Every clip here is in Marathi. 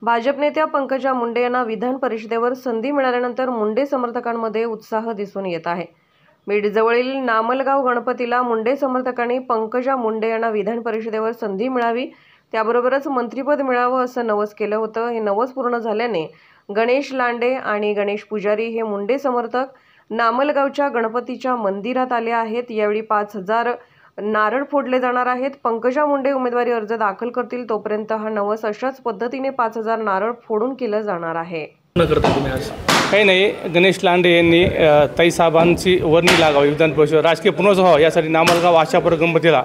भाजप नेत्या पंकजा मुंडे यांना विधान परिषदेवर संधी मिळाल्यानंतर मुंडे समर्थकांमध्ये उत्साह दिसून येत आहे। बीडजवळील नामलगाव गणपतीला मुंडे समर्थकांनी पंकजा मुंडे यांना विधान परिषदेवर संधी मिळावी, त्याबरोबरच मंत्रिपद मिळावं असं नवस केलं होतं। हे नवस पूर्ण झाल्याने गणेश लांडे आणि गणेश पुजारी हे मुंडे समर्थक नामलगावच्या गणपतीच्या मंदिरात आले आहेत। यावेळी 5000 नारळ फोडले जाणार आहेत। पंकजा मुंडे उमेदवारी अर्ज दाखल करतील तोपर्यंत हा नवस अशाच पद्धतीने 5000 नारळ फोडून केलं जाणार आहे। काही नाही, गणेश लांडे यांनी ताई साहेबांची वर्णी लागावी विधान परिषद राजकीय पुनर्सभा यासाठी नामलगाव आशापूर गणपतीला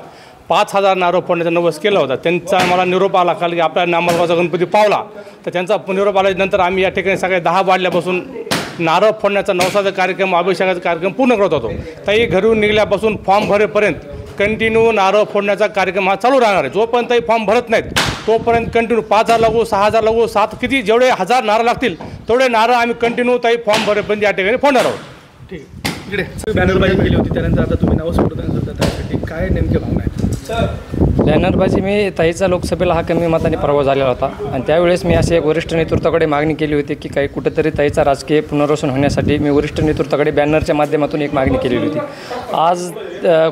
5000 नारळ फोडण्याचा नवस केला होता। त्यांचा मला निरोप आला काल की आपल्या नामलगावचा गणपती पावला, तर त्यांचा निरोप आल्यानंतर आम्ही या ठिकाणी सगळे 10 वाजल्यापासून नारळ फोडण्याचा नवसाचा कार्यक्रम अभिषेकाचा कार्यक्रम पूर्ण करत होतो। ताई घरून निघाल्यापासून फॉर्म भरेपर्यंत कंटिन्यू नारळ फोडण्याचा कार्यक्रम हा चालू राहणार आहे। जोपर्यंत फॉर्म भरत नाहीत तोपर्यंत कंटिन्यू 5000 लागू, 6000 लागू, 7 किती जेवढे 1000 नारळ लागतील तेवढे नारळ आम्ही कंटिन्यू ताई फॉर्म भरेपर्यंत या ठिकाणी फोडणार आहोत। ठीक आहे, इकडे बॅनरबाजी केली होती, त्यानंतर आता तुम्ही नवस फोडताना त्यासाठी काय नेमके भावना आहे? बॅनरबाजी मी ताईचा लोकसभेला हा कमी मताने पराभव झालेला होता आणि त्यावेळेस मी असे वरिष्ठ नेतृत्वाकडे मागणी केली होती की काही कुठेतरी ताईचा राजकीय पुनर्वसन होण्यासाठी मी वरिष्ठ नेतृत्वाकडे बॅनरच्या माध्यमातून एक मागणी केलेली होती। आज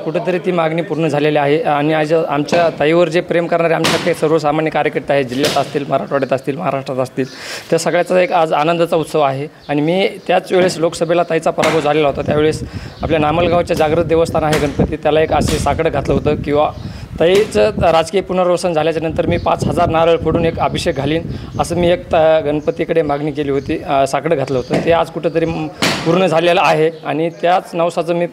कुठेतरी ती मागणी पूर्ण झालेली आहे आणि आज आमच्या ताईवर जे प्रेम करणारे आमच्यासारखे सर्वसामान्य कार्यकर्ते आहेत, जिल्ह्यात असतील, मराठवाड्यात असतील, महाराष्ट्रात असतील, त्या सगळ्याचा एक आज आनंदाचा उत्सव आहे। आणि मी त्याच वेळेस लोकसभेला ताईचा पराभव झालेला होता त्यावेळेस आपल्या नामलगावच्या जागृत देवस्थान आहे गणपती, त्याला एक असे साकडं घातलं होतं किंवा ताईचं राजकीय पुनर्वसन झाल्याच्या नंतर मी 5000 नारळ फोडून एक अभिषेक घालीन असं मी एक गणपतीकडे मागणी केली होती, साकडं घातलं होतं। ते आज कुठंतरी पूर्ण झालेलं आहे आणि त्याच नवसाचं मी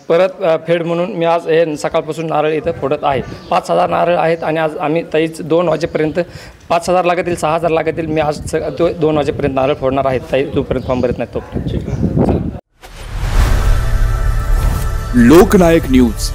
परत फेड म्हणून मी आज हे सकाळपासून नारळ इथं फोडत आहे। 5000 नारळ आहेत आणि आज आम्ही ताईच 2 वाजेपर्यंत 5000 लागतील, 6000 लागतील, मी आज 2 वाजेपर्यंत नारळ फोडणार आहेत ताई जोपर्यंत फॉर्म भरत नाही तोपर्यंत। लोकनायक न्यूज